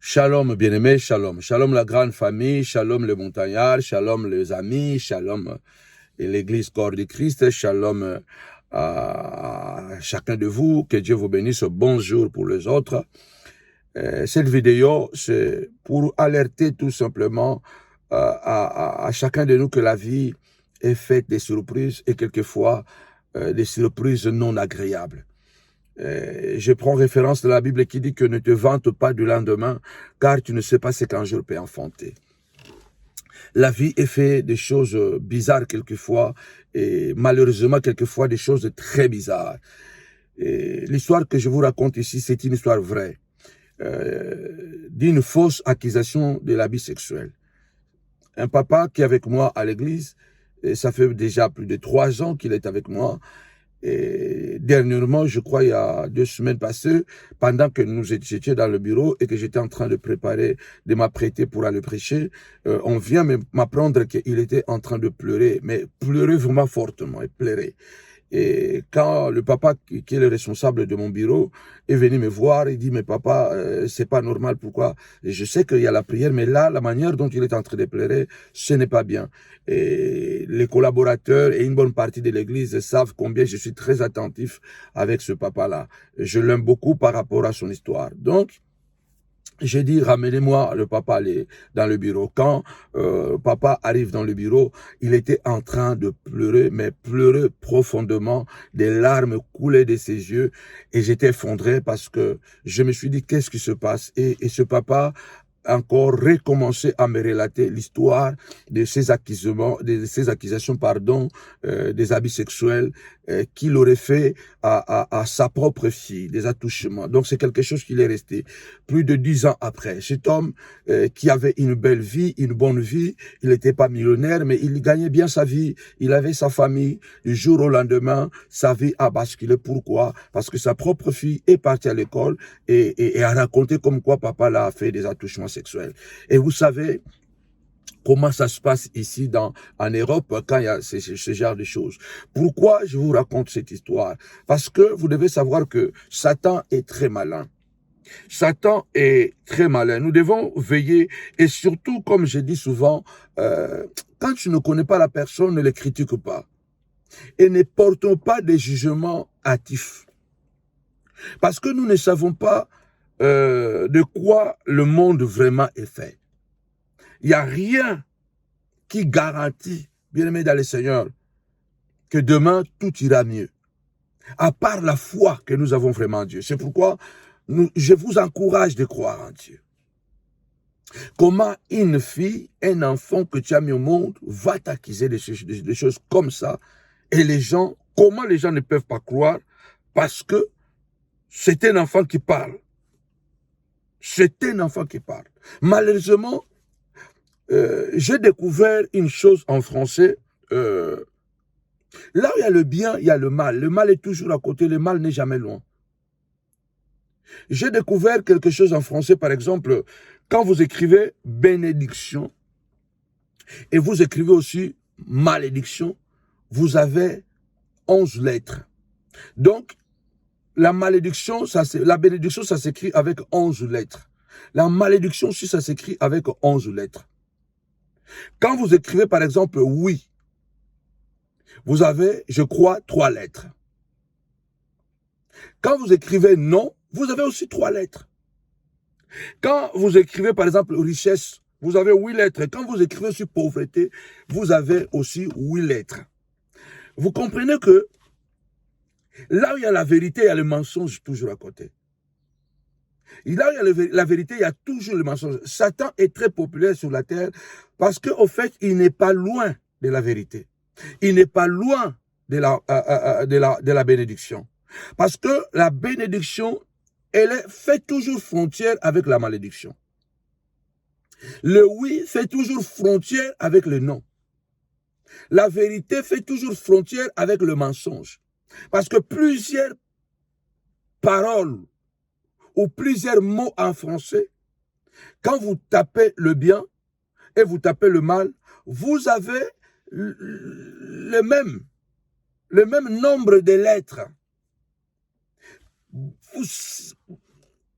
Shalom, bien-aimés, shalom. Shalom, la grande famille, shalom, les montagnards, shalom, les amis, shalom, l'église corps du Christ, shalom à chacun de vous. Que Dieu vous bénisse. Bonjour pour les autres. Cette vidéo, c'est pour alerter tout simplement à chacun de nous que la vie est faite des surprises et quelquefois des surprises non agréables. Je prends référence de la Bible qui dit que ne te vante pas du lendemain, car tu ne sais pas ce qu'un jour peut enfanter. La vie est faite de choses bizarres quelquefois, et malheureusement quelquefois des choses très bizarres. L'histoire que je vous raconte ici, c'est une histoire vraie, d'une fausse accusation de l'abus sexuel. Un papa qui est avec moi à l'église, et ça fait déjà plus de 3 ans qu'il est avec moi. Et dernièrement, je crois, il y a 2 semaines passées, pendant que nous étions dans le bureau et que j'étais en train de préparer, de m'apprêter pour aller prêcher, on vient m'apprendre qu'il était en train de pleurer, mais pleurer vraiment fortement, et pleurer. Et quand le papa, qui est le responsable de mon bureau, est venu me voir, il dit, mais papa, c'est pas normal, pourquoi? Et je sais qu'il y a la prière, mais là, la manière dont il est en train de pleurer, ce n'est pas bien. Et les collaborateurs et une bonne partie de l'église savent combien je suis très attentif avec ce papa-là. Je l'aime beaucoup par rapport à son histoire. Donc, j'ai dit, ramenez-moi le papa dans le bureau. Quand papa arrive dans le bureau, il était en train de pleurer, mais pleurer profondément, des larmes coulaient de ses yeux, et j'étais effondré parce que je me suis dit, qu'est-ce qui se passe? Et ce papa encore recommencer à me relater l'histoire de ces accusations, des abus sexuels qu'il aurait fait à sa propre fille, des attouchements. Donc c'est quelque chose qui est resté plus de 10 ans après. Cet homme qui avait une belle vie, une bonne vie, il n'était pas millionnaire, mais il gagnait bien sa vie, il avait sa famille. Du jour au lendemain, sa vie a basculé. Pourquoi? Parce que sa propre fille est partie à l'école et a raconté comme quoi papa l'a fait des attouchements sexuels. Et vous savez comment ça se passe ici en Europe quand il y a ce genre de choses. Pourquoi je vous raconte cette histoire? Parce que vous devez savoir que Satan est très malin. Satan est très malin. Nous devons veiller et surtout, comme je dis souvent, quand tu ne connais pas la personne, ne le critique pas. Et ne portons pas des jugements hâtifs. Parce que nous ne savons pas de quoi le monde vraiment est fait. Il n'y a rien qui garantit, bien-aimé dans le Seigneur, que demain tout ira mieux. À part la foi que nous avons vraiment en Dieu. C'est pourquoi je vous encourage de croire en Dieu. Comment une fille, un enfant que tu as mis au monde va t'accuser de choses comme ça, et comment les gens ne peuvent pas croire? Parce que c'est un enfant qui parle. C'est un enfant qui parle. Malheureusement, j'ai découvert une chose en français. Là où il y a le bien, il y a le mal. Le mal est toujours à côté, le mal n'est jamais loin. J'ai découvert quelque chose en français, par exemple, quand vous écrivez bénédiction et vous écrivez aussi malédiction, vous avez 11 lettres. Donc, la bénédiction, ça s'écrit avec 11 lettres. La malédiction aussi, ça s'écrit avec 11 lettres. Quand vous écrivez, par exemple, oui, vous avez, je crois, 3 lettres. Quand vous écrivez non, vous avez aussi 3 lettres. Quand vous écrivez, par exemple, richesse, vous avez 8 lettres. Quand vous écrivez sur pauvreté, vous avez aussi 8 lettres. Vous comprenez que là où il y a la vérité, il y a le mensonge toujours à côté. Et là où il y a la vérité, il y a toujours le mensonge. Satan est très populaire sur la terre parce qu'au fait, il n'est pas loin de la vérité. Il n'est pas loin de la bénédiction. Parce que la bénédiction, elle fait toujours frontière avec la malédiction. Le oui fait toujours frontière avec le non. La vérité fait toujours frontière avec le mensonge. Parce que plusieurs paroles ou plusieurs mots en français, quand vous tapez le bien et vous tapez le mal, vous avez le même nombre de lettres.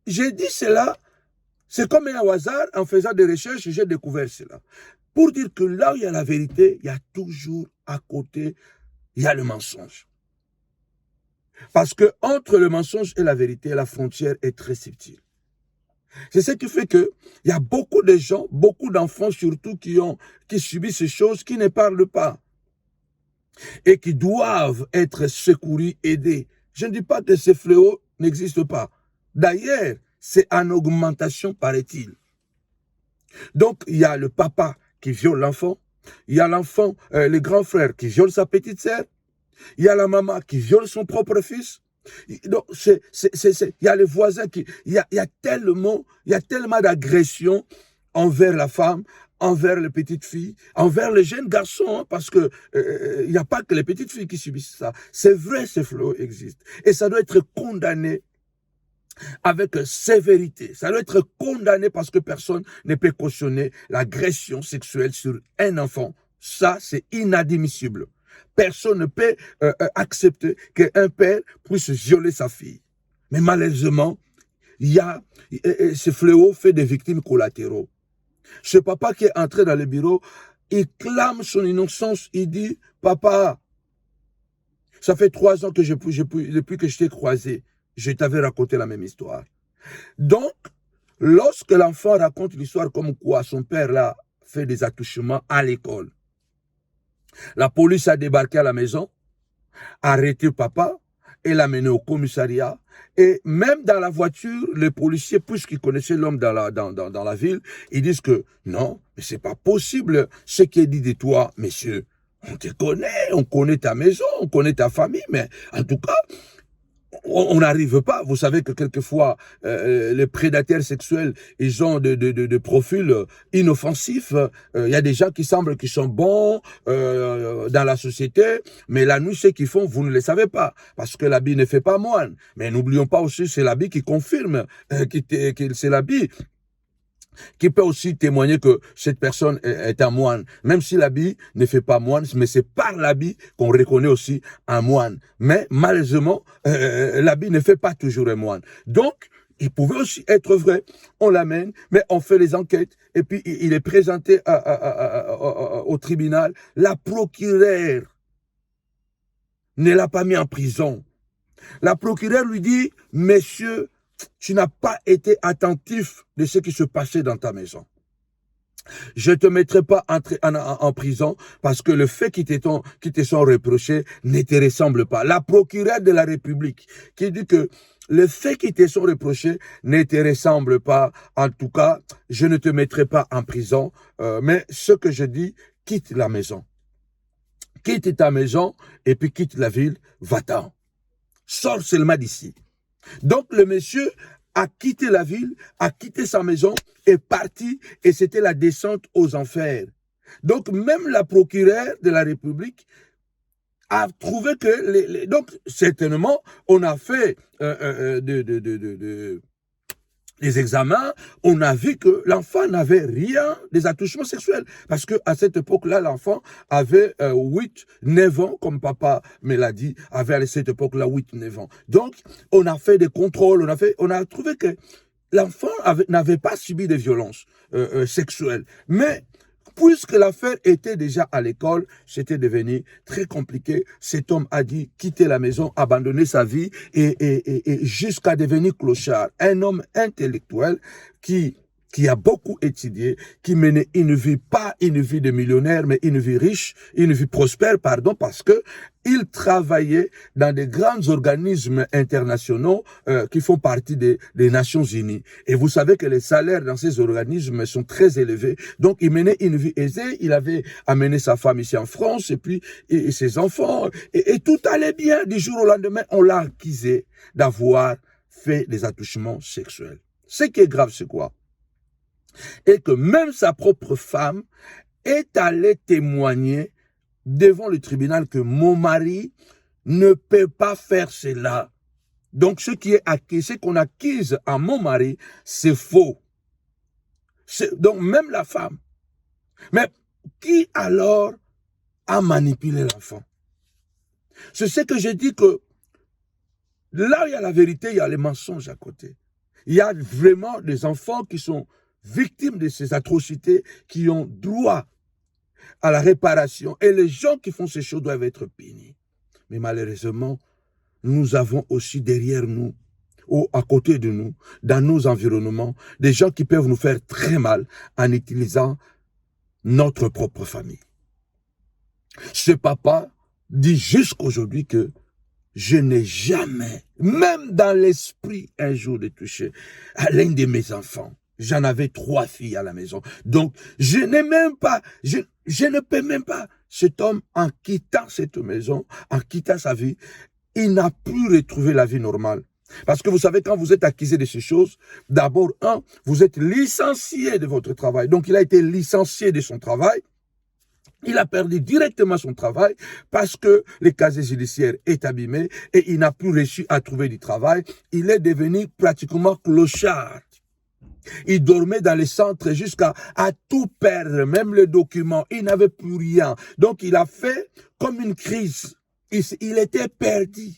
J'ai dit cela C'est comme un hasard, en faisant des recherches, j'ai découvert cela. Pour dire que là où il y a la vérité, il y a toujours à côté, il y a le mensonge. Parce que entre le mensonge et la vérité, la frontière est très subtile. C'est ce qui fait que il y a beaucoup de gens, beaucoup d'enfants surtout qui subissent ces choses, qui ne parlent pas et qui doivent être secourus, aidés. Je ne dis pas que ces fléaux n'existent pas. D'ailleurs, c'est en augmentation, paraît-il. Donc, il y a le papa qui viole l'enfant, il y a l'enfant, le grand frère qui viole sa petite sœur, il y a la maman qui viole son propre fils. Donc, il y a les voisins il y a tellement d'agressions envers la femme, envers les petites filles, envers les jeunes garçons, hein, parce que il n'y a pas que les petites filles qui subissent ça. C'est vrai, ces fléaux existent. Et ça doit être condamné avec sévérité. Ça doit être condamné parce que personne ne peut cautionner l'agression sexuelle sur un enfant. Ça, c'est inadmissible. Personne ne peut accepter qu'un père puisse violer sa fille. Mais malheureusement, ce fléau fait des victimes collatéraux. Ce papa qui est entré dans le bureau, il clame son innocence, il dit, papa, ça fait 3 ans que depuis que je t'ai croisé, je t'avais raconté la même histoire. Donc, lorsque l'enfant raconte l'histoire comme quoi son père l'a fait des attouchements à l'école, la police a débarqué à la maison, arrêté papa et l'a mené au commissariat. Et même dans la voiture, les policiers, puisqu'ils connaissaient l'homme dans la ville, ils disent que non, mais c'est pas possible ce qui est dit de toi, monsieur. On te connaît, on connaît ta maison, on connaît ta famille, mais en tout cas, on n'arrive pas. Vous savez que quelquefois, les prédateurs sexuels, ils ont de profils inoffensifs. Il y a des gens qui semblent qu'ils sont bons dans la société, mais la nuit, ce qu'ils font, vous ne le savez pas, parce que l'habit ne fait pas moine. Mais n'oublions pas aussi, c'est l'habit qui confirme, c'est l'habit qui peut aussi témoigner que cette personne est un moine. Même si l'habit ne fait pas moine, mais c'est par l'habit qu'on reconnaît aussi un moine. Mais malheureusement, l'habit ne fait pas toujours un moine. Donc, il pouvait aussi être vrai. On l'amène, mais on fait les enquêtes. Et puis, il est présenté au tribunal. La procureure ne l'a pas mis en prison. La procureure lui dit, messieurs, tu n'as pas été attentif de ce qui se passait dans ta maison. Je ne te mettrai pas en prison parce que le fait qui te sont reprochés ne te ressemble pas. La procureure de la République qui dit que le fait qui te sont reprochés ne te ressemble pas. En tout cas, je ne te mettrai pas en prison. Mais ce que je dis, quitte la maison. Quitte ta maison et puis quitte la ville, va-t'en. Sors seulement d'ici. Donc le monsieur a quitté la ville, a quitté sa maison, est parti et c'était la descente aux enfers. Donc même la procureure de la République a trouvé que... donc certainement, on a fait les examens, on a vu que l'enfant n'avait rien des attouchements sexuels. Parce qu'à cette époque-là, l'enfant avait 8-9 ans, comme papa me l'a dit, avait à cette époque-là 8-9 ans. Donc, on a fait des contrôles, on a trouvé que l'enfant n'avait pas subi de violences sexuelles. Mais puisque l'affaire était déjà à l'école, c'était devenu très compliqué. Cet homme a dit quitter la maison, abandonner sa vie et jusqu'à devenir clochard. Un homme intellectuel qui a beaucoup étudié, qui menait une vie, pas une vie de millionnaire, mais une vie riche, une vie prospère, pardon, parce que il travaillait dans des grands organismes internationaux qui font partie des Nations Unies. Et vous savez que les salaires dans ces organismes sont très élevés. Donc, il menait une vie aisée. Il avait amené sa femme ici en France et puis et ses enfants. Et tout allait bien. Du jour au lendemain, on l'a accusé d'avoir fait des attouchements sexuels. Ce qui est grave, c'est quoi? Et que même sa propre femme est allée témoigner devant le tribunal que mon mari ne peut pas faire cela. Donc, ce qu'on accuse à mon mari, c'est faux. Donc, même la femme. Mais qui alors a manipulé l'enfant? C'est ce que j'ai dit que là où il y a la vérité, il y a les mensonges à côté. Il y a vraiment des enfants qui sont victimes de ces atrocités, qui ont droit à la réparation. Et les gens qui font ces choses doivent être punis. Mais malheureusement, nous avons aussi derrière nous, ou à côté de nous, dans nos environnements, des gens qui peuvent nous faire très mal en utilisant notre propre famille. Ce papa dit jusqu'aujourd'hui que je n'ai jamais, même dans l'esprit, un jour de toucher à l'un de mes enfants. J'en avais 3 filles à la maison. Donc, je n'ai même pas, je ne peux même pas. Cet homme, en quittant cette maison, en quittant sa vie, il n'a plus retrouvé la vie normale. Parce que vous savez, quand vous êtes accusé de ces choses, d'abord, vous êtes licencié de votre travail. Donc, il a été licencié de son travail. Il a perdu directement son travail parce que le casier judiciaire est abîmé et il n'a plus réussi à trouver du travail. Il est devenu pratiquement clochard. Il dormait dans les centres jusqu'à tout perdre, même les documents. Il n'avait plus rien. Donc, il a fait comme une crise. Il était perdu.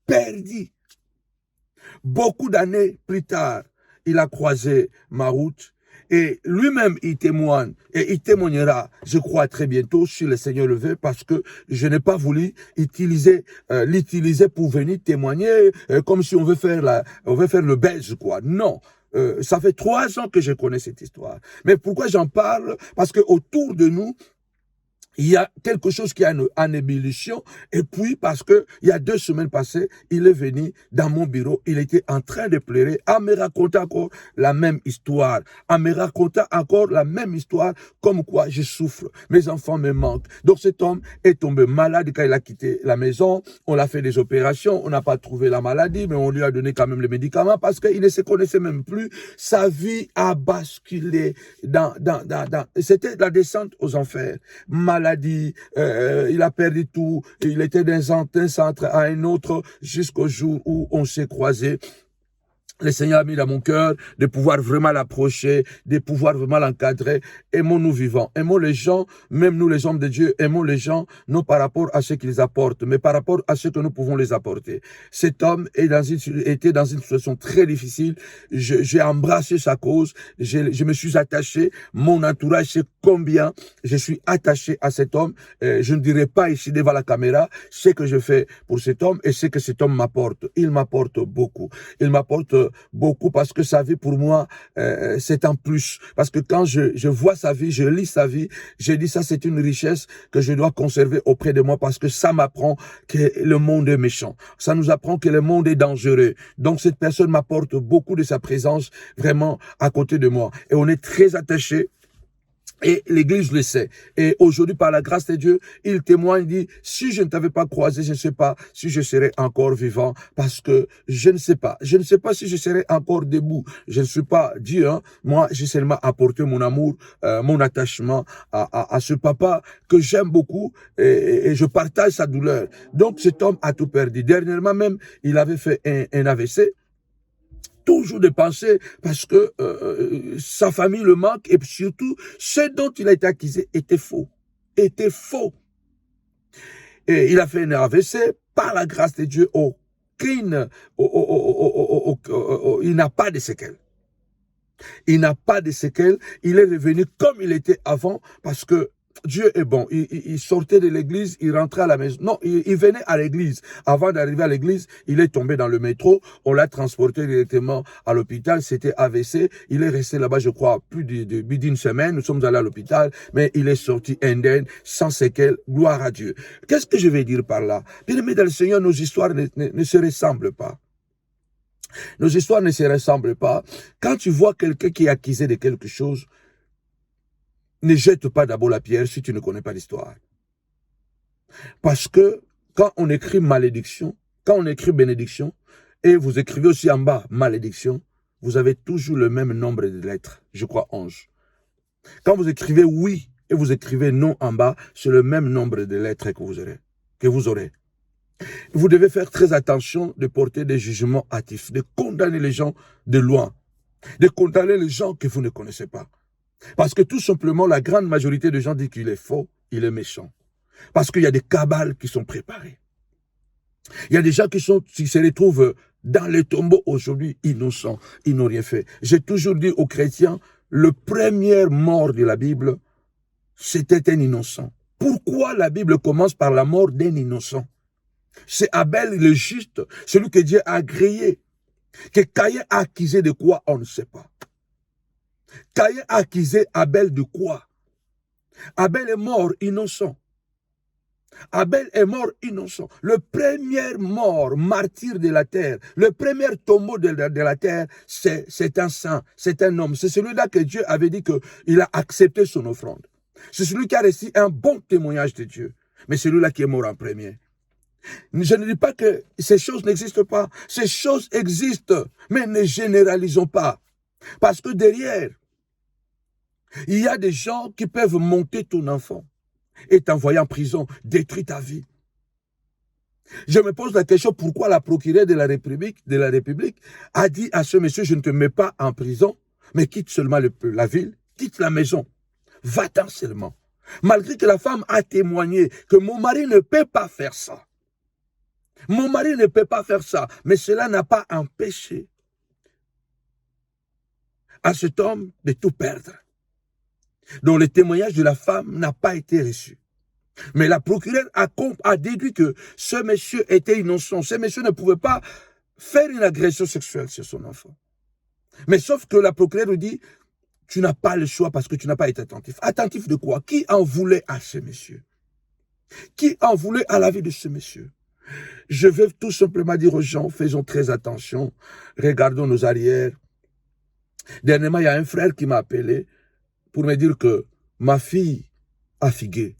Perdu. Beaucoup d'années plus tard, il a croisé ma route. Et lui-même, il témoigne, et il témoignera, je crois, très bientôt, si le Seigneur le veut, parce que je n'ai pas voulu l'utiliser pour venir témoigner, comme si on veut faire le belge, quoi. Non. Ça fait 3 ans que je connais cette histoire. Mais pourquoi j'en parle? Parce que autour de nous, il y a quelque chose qui est en ébullition. Et puis, parce que il y a 2 semaines passées, il est venu dans mon bureau. Il était en train de pleurer, en me racontant encore la même histoire. En me racontant encore la même histoire, comme quoi je souffre. Mes enfants me manquent. Donc, cet homme est tombé malade quand il a quitté la maison. On l'a fait des opérations. On n'a pas trouvé la maladie, mais on lui a donné quand même les médicaments parce qu'il ne se connaissait même plus. Sa vie a basculé c'était la descente aux enfers. Maladie, il a perdu tout, il était dans un centre à un autre jusqu'au jour où on s'est croisés. Le Seigneur a mis dans mon cœur de pouvoir vraiment l'approcher, de pouvoir vraiment l'encadrer. Aimons-nous vivants, aimons les gens, même nous les hommes de Dieu, aimons les gens, non par rapport à ce qu'ils apportent, mais par rapport à ce que nous pouvons les apporter. Cet homme était dans une situation très difficile. J'ai embrassé sa cause, je me suis attaché. Mon entourage sait combien je suis attaché à cet homme. Je ne dirai pas ici devant la caméra ce que je fais pour cet homme et ce que cet homme m'apporte. Il m'apporte beaucoup. Il m'apporte beaucoup parce que sa vie pour moi c'est un plus, parce que quand je vois sa vie, je lis sa vie, je dis ça c'est une richesse que je dois conserver auprès de moi parce que ça m'apprend que le monde est méchant, ça nous apprend que le monde est dangereux. Donc cette personne m'apporte beaucoup de sa présence vraiment à côté de moi et on est très attachés. Et l'Église le sait. Et aujourd'hui, par la grâce de Dieu, il témoigne, il dit, si je ne t'avais pas croisé, je ne sais pas si je serais encore vivant, parce que je ne sais pas. Je ne sais pas si je serais encore debout. Je ne suis pas Dieu, hein. Moi, j'ai seulement apporté mon amour, mon attachement à ce papa que j'aime beaucoup et je partage sa douleur. Donc, cet homme a tout perdu. Dernièrement même, il avait fait un AVC. Toujours de penser parce que sa famille le manque et surtout ce dont il a été accusé était faux. Était faux. Et il a fait un AVC par la grâce de Dieu. Il n'a pas de séquelles. Il n'a pas de séquelles. Il est revenu comme il était avant parce que Dieu est bon. Il sortait de l'église, il rentrait à la maison. Non, il venait à l'église. Avant d'arriver à l'église, il est tombé dans le métro. On l'a transporté directement à l'hôpital. C'était AVC. Il est resté là-bas, je crois, plus d'une semaine. Nous sommes allés à l'hôpital, mais il est sorti indemne, sans séquelles. Gloire à Dieu. Qu'est-ce que je vais dire par là? Bien-aimés dans le Seigneur, nos histoires ne se ressemblent pas. Nos histoires ne se ressemblent pas. Quand tu vois quelqu'un qui est accusé de quelque chose, ne jette pas d'abord la pierre si tu ne connais pas l'histoire. Parce que quand on écrit malédiction, quand on écrit bénédiction, et vous écrivez aussi en bas malédiction, vous avez toujours le même nombre de lettres, je crois 11. Quand vous écrivez oui et vous écrivez non en bas, c'est le même nombre de lettres que vous aurez. Vous devez faire très attention de porter des jugements hâtifs, de condamner les gens de loin, de condamner les gens que vous ne connaissez pas. Parce que tout simplement, la grande majorité des gens disent qu'il est faux, il est méchant. Parce qu'il y a des cabales qui sont préparées. Il y a des gens qui se retrouvent dans les tombeaux aujourd'hui, innocents, ils n'ont rien fait. J'ai toujours dit aux chrétiens, le premier mort de la Bible, c'était un innocent. Pourquoi la Bible commence par la mort d'un innocent? C'est Abel le juste, celui que Dieu a agréé. Que Caïn a accusé de quoi, on ne sait pas. Caïn a accusé Abel de quoi? Abel est mort innocent. Abel est mort innocent. Le premier mort, martyr de la terre, le premier tombeau de la terre, c'est un saint, c'est un homme. C'est celui-là que Dieu avait dit qu'il a accepté son offrande. C'est celui qui a reçu un bon témoignage de Dieu. Mais celui-là qui est mort en premier. Je ne dis pas que ces choses n'existent pas. Ces choses existent, mais ne généralisons pas. Parce que derrière, il y a des gens qui peuvent monter ton enfant et t'envoyer en prison, détruire ta vie. Je me pose la question, pourquoi la procureure de la République a dit à ce monsieur, je ne te mets pas en prison, mais quitte seulement la ville, quitte la maison. Va-t'en seulement. Malgré que la femme a témoigné que mon mari ne peut pas faire ça. Mon mari ne peut pas faire ça, mais cela n'a pas empêché à cet homme de tout perdre. Donc le témoignage de la femme n'a pas été reçu. Mais la procureure a déduit que ce monsieur était innocent. Ce monsieur ne pouvait pas faire une agression sexuelle sur son enfant. Mais sauf que la procureure lui dit, tu n'as pas le choix parce que tu n'as pas été attentif. Attentif de quoi? Qui en voulait à ce monsieur? Qui en voulait à la vie de ce monsieur? Je veux tout simplement dire aux gens, faisons très attention, regardons nos arrières. Dernièrement, il y a un frère qui m'a appelé pour me dire que ma fille a figué.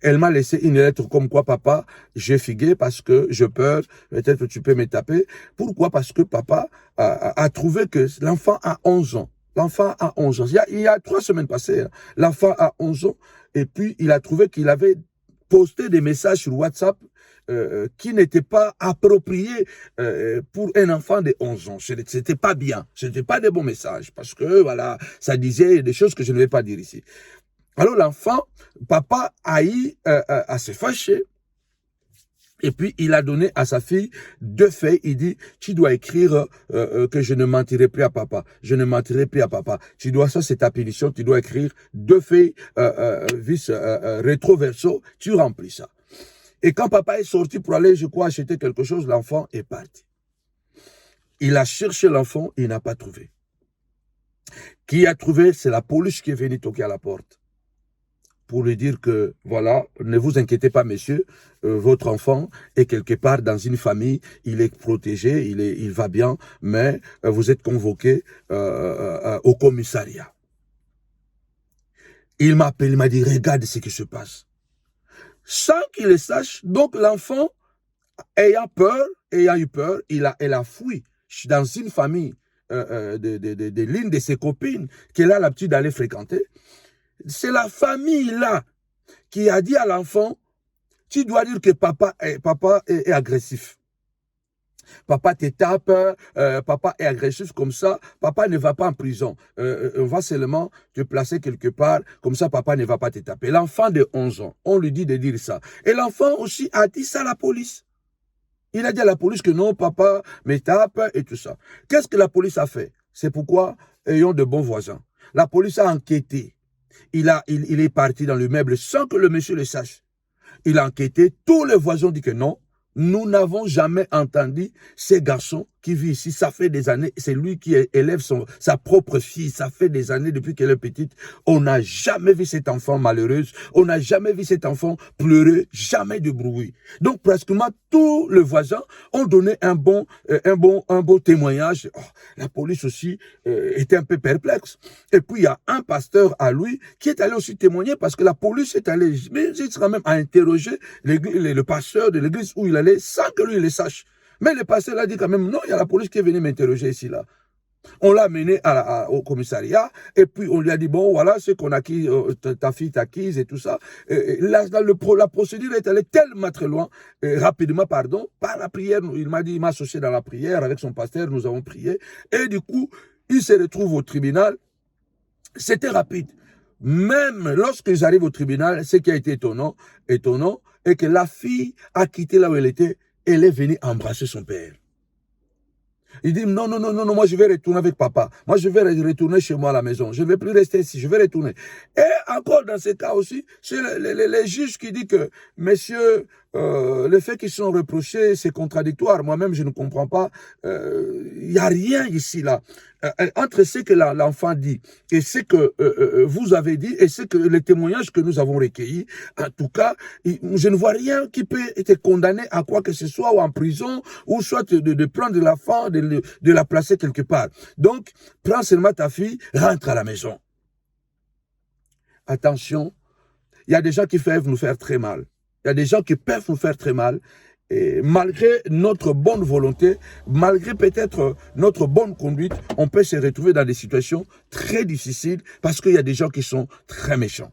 Elle m'a laissé une lettre comme quoi, papa, j'ai figué parce que je peur, peut-être que tu peux me taper. Pourquoi? Parce que papa a trouvé que l'enfant a 11 ans. L'enfant a 11 ans. Il y a 3 semaines passées, hein, l'enfant a 11 ans et puis il a trouvé qu'il avait posté des messages sur WhatsApp qui n'étaient pas appropriés pour un enfant de 11 ans. C'était pas bien. C'était pas des bons messages parce que, voilà, ça disait des choses que je ne vais pas dire ici. Alors l'enfant, papa a eu à se fâcher. Et puis, il a donné à sa fille 2 feuilles. Il dit, tu dois écrire que je ne mentirai plus à papa. Je ne mentirai plus à papa. Tu dois, ça c'est ta punition, tu dois écrire 2 feuilles rétro-verso. Tu remplis ça. Et quand papa est sorti pour aller, je crois, acheter quelque chose, l'enfant est parti. Il a cherché l'enfant, il n'a pas trouvé. Qui a trouvé? C'est la police qui est venue toquer à la porte. Pour lui dire que, voilà, ne vous inquiétez pas, messieurs, votre enfant est quelque part dans une famille, il est protégé, il va bien, mais vous êtes convoqué au commissariat. Il m'appelle, il m'a dit, regarde ce qui se passe. Sans qu'il le sache, donc l'enfant, ayant eu peur, elle a fui dans une famille de l'une de ses copines qu'elle a l'habitude d'aller fréquenter. C'est la famille là qui a dit à l'enfant, tu dois dire que papa est agressif. Papa te tape, papa est agressif comme ça, papa ne va pas en prison. On va seulement te placer quelque part, comme ça papa ne va pas te taper. L'enfant de 11 ans, on lui dit de dire ça. Et l'enfant aussi a dit ça à la police. Il a dit à la police que non, papa me tape et tout ça. Qu'est-ce que la police a fait? C'est pourquoi, ayons de bons voisins. La police a enquêté. Il est parti dans le meuble sans que le monsieur le sache. Il a enquêté. Tous les voisins ont dit que non, nous n'avons jamais entendu ces garçons qui vit ici. Ça fait des années. C'est lui qui élève sa propre fille. Ça fait des années depuis qu'elle est petite. On n'a jamais vu cet enfant malheureuse. On n'a jamais vu cet enfant pleurer. Jamais de bruit. Donc, pratiquement tous les voisins ont donné un bon témoignage. Oh, la police aussi était un peu perplexe. Et puis, il y a un pasteur à lui qui est allé aussi témoigner parce que la police est allée, mais il sera même à interroger le pasteur de l'église où il allait sans que lui le sache. Mais le pasteur a dit quand même, non, il y a la police qui est venue m'interroger ici, là. On l'a mené au commissariat, et puis on lui a dit, bon, voilà, ce qu'on a acquis, ta fille t'a acquise et tout ça. La procédure est allée tellement très loin, rapidement, pardon, par la prière. Il m'a dit, il m'a associé dans la prière avec son pasteur, nous avons prié. Et du coup, il se retrouve au tribunal. C'était rapide. Même lorsqu'ils arrivent au tribunal, ce qui a été étonnant, est que la fille a quitté là où elle était. Elle est venue embrasser son père. Il dit, non, non, non, non, non, moi je vais retourner avec papa. Moi je vais retourner chez moi à la maison. Je ne vais plus rester ici, je vais retourner. Et encore dans ce cas aussi, c'est les juges qui disent que, messieurs, le fait qu'ils sont reprochés, c'est contradictoire. Moi-même, je ne comprends pas. Il n'y a rien ici, là. Entre ce que l'enfant dit et ce que vous avez dit et ce que les témoignages que nous avons recueillis, en tout cas, je ne vois rien qui peut être condamné à quoi que ce soit, ou en prison, ou soit de prendre l'enfant, de la placer quelque part. Donc, prends seulement ta fille, rentre à la maison. Attention, il y a des gens qui peuvent nous faire très mal. Il y a des gens qui peuvent nous faire très mal. Et malgré notre bonne volonté, malgré peut-être notre bonne conduite, on peut se retrouver dans des situations très difficiles parce qu'il y a des gens qui sont très méchants.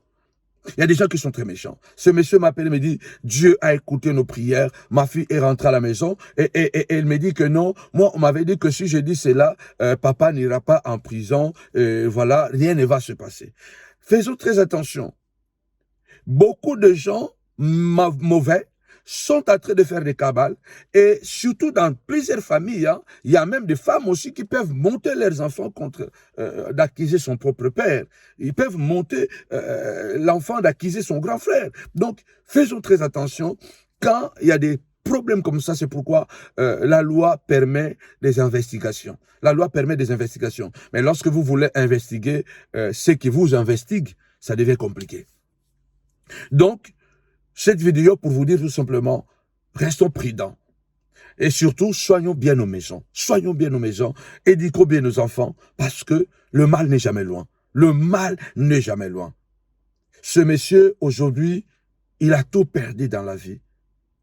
Il y a des gens qui sont très méchants. Ce monsieur m'appelle et me dit, Dieu a écouté nos prières, ma fille est rentrée à la maison et elle me dit que non, moi on m'avait dit que si je dis cela, papa n'ira pas en prison, voilà, rien ne va se passer. Faisons très attention. Beaucoup de gens mauvais sont en train de faire des cabales et surtout dans plusieurs familles, hein, il y a même des femmes aussi qui peuvent monter leurs enfants contre d'accuser son propre père. Ils peuvent monter l'enfant d'accuser son grand frère. Donc, faisons très attention quand il y a des problèmes comme ça. C'est pourquoi la loi permet des investigations. La loi permet des investigations. Mais lorsque vous voulez investiguer ceux qui vous investiguent, ça devient compliqué. Donc, cette vidéo pour vous dire tout simplement, restons prudents. Et surtout, soignons bien nos maisons. Soignons bien nos maisons, éduquons bien nos enfants, parce que le mal n'est jamais loin. Le mal n'est jamais loin. Ce monsieur, aujourd'hui, il a tout perdu dans la vie.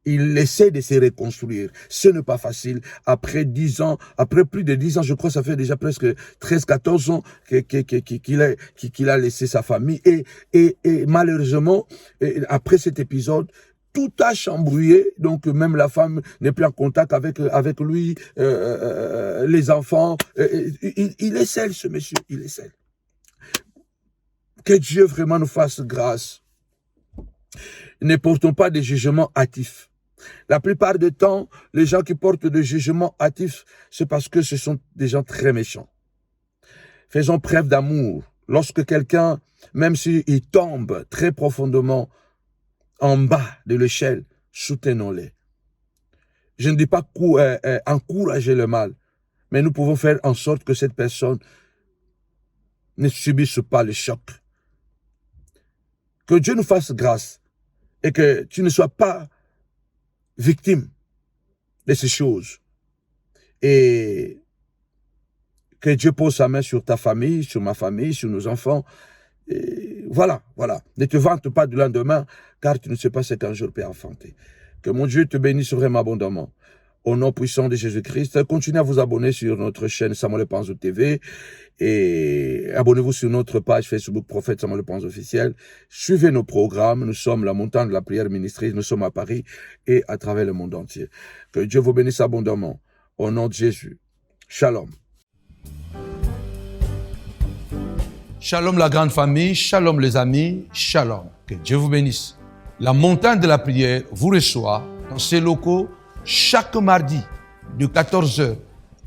Il essaie de se reconstruire. Ce n'est pas facile. Après 10 ans, après plus de 10 ans, je crois que ça fait déjà presque 13-14 ans qu'il a laissé sa famille. Et malheureusement, après cet épisode, tout a chambouillé. Donc même la femme n'est plus en contact avec lui, les enfants. Il est seul, ce monsieur. Il est seul. Que Dieu vraiment nous fasse grâce. Ne portons pas des jugements hâtifs. La plupart du temps, les gens qui portent des jugements hâtifs, c'est parce que ce sont des gens très méchants. Faisons preuve d'amour. Lorsque quelqu'un, même s'il tombe très profondément en bas de l'échelle, soutenons-les. Je ne dis pas encourager le mal, mais nous pouvons faire en sorte que cette personne ne subisse pas le choc. Que Dieu nous fasse grâce et que tu ne sois pas victime de ces choses. Et que Dieu pose sa main sur ta famille, sur ma famille, sur nos enfants. Et voilà, voilà. Ne te vante pas du lendemain, car tu ne sais pas ce qu'un jour peut enfanter. Que mon Dieu te bénisse vraiment abondamment. Au nom puissant de Jésus-Christ, continuez à vous abonner sur notre chaîne Samuel Panzo TV et abonnez-vous sur notre page Facebook Prophète Samuel Panzo officiel. Suivez nos programmes. Nous sommes la montagne de la prière ministrie. Nous sommes à Paris et à travers le monde entier. Que Dieu vous bénisse abondamment. Au nom de Jésus. Shalom. Shalom la grande famille, shalom les amis, shalom. Que Dieu vous bénisse. La montagne de la prière vous reçoit dans ses locaux chaque mardi de 14h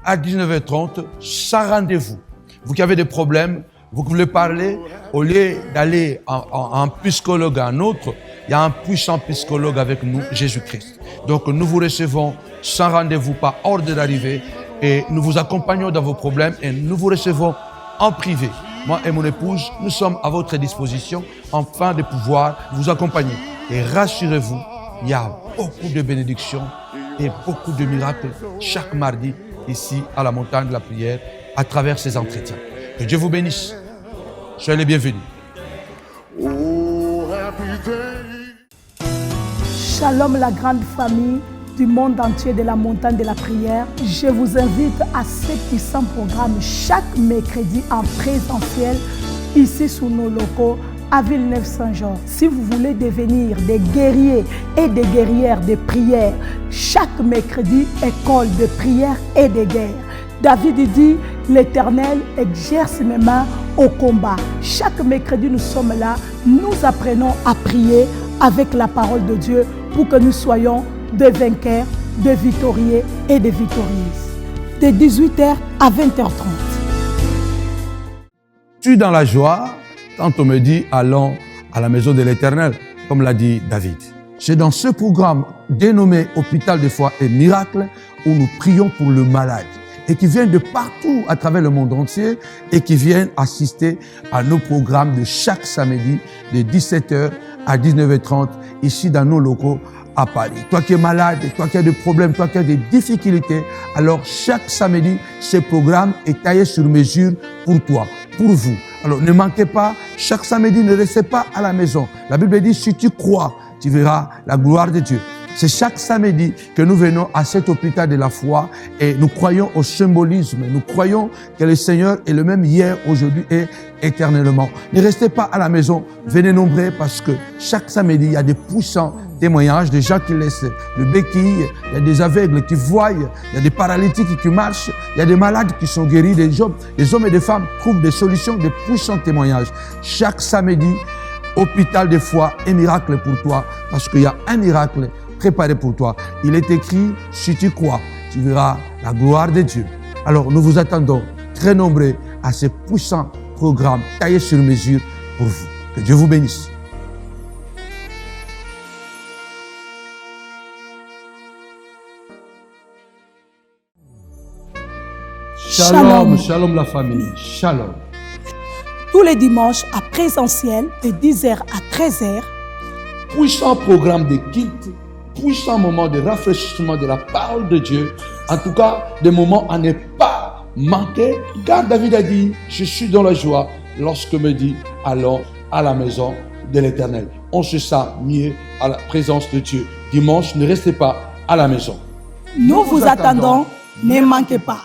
à 19h30 sans rendez-vous. Vous qui avez des problèmes, vous voulez parler, au lieu d'aller en psychologue à un autre, il y a un puissant psychologue avec nous, Jésus-Christ. Donc nous vous recevons sans rendez-vous, par ordre d'arrivée, et nous vous accompagnons dans vos problèmes et nous vous recevons en privé. Moi et mon épouse, nous sommes à votre disposition afin de pouvoir vous accompagner. Et rassurez-vous, il y a beaucoup de bénédictions et beaucoup de miracles chaque mardi ici à la montagne de la prière à travers ces entretiens. Que Dieu vous bénisse. Soyez les bienvenus. Shalom la grande famille du monde entier de la montagne de la prière. Je vous invite à ce puissant programme chaque mercredi en présentiel ici sous nos locaux à Villeneuve-Saint-Jean. Si vous voulez devenir des guerriers et des guerrières de prière, chaque mercredi, école de prière et de guerre. David dit, l'Éternel exerce mes mains au combat. Chaque mercredi, nous sommes là, nous apprenons à prier avec la parole de Dieu pour que nous soyons des vainqueurs, des victorieux et des victorieuses. de 18h à 20h30. Je suis dans la joie quand on me dit allons à la maison de l'Éternel, comme l'a dit David. C'est dans ce programme dénommé Hôpital de foi et Miracle où nous prions pour le malade et qui viennent de partout à travers le monde entier et qui viennent assister à nos programmes de chaque samedi de 17h à 19h30 ici dans nos locaux à Paris. Toi qui es malade, toi qui as des problèmes, toi qui as des difficultés, alors chaque samedi, ce programme est taillé sur mesure pour toi, pour vous. Alors ne manquez pas, chaque samedi, ne restez pas à la maison. La Bible dit, si tu crois, tu verras la gloire de Dieu. C'est chaque samedi que nous venons à cet hôpital de la foi et nous croyons au symbolisme. Nous croyons que le Seigneur est le même hier, aujourd'hui et éternellement. Ne restez pas à la maison, venez nombreux parce que chaque samedi, il y a des puissants témoignages, des gens qui laissent le béquille, il y a des aveugles qui voient, il y a des paralytiques qui marchent, il y a des malades qui sont guéris, des hommes et des femmes trouvent des solutions, des puissants témoignages. Chaque samedi, hôpital de foi et miracle pour toi parce qu'il y a un miracle préparé pour toi. Il est écrit, si tu crois, tu verras la gloire de Dieu. Alors, nous vous attendons très nombreux à ce puissant programme taillé sur mesure pour vous. Que Dieu vous bénisse. Shalom, shalom la famille, shalom. Tous les dimanches à présentiel de 10h à 13h. Puissant programme de culte, puissant moment de rafraîchissement de la parole de Dieu. En tout cas, des moments à ne pas manquer. Car David a dit, je suis dans la joie lorsque me dit, allons à la maison de l'Éternel. On se sent mieux à la présence de Dieu. Dimanche, ne restez pas à la maison. Nous vous attendons, ne manquez pas.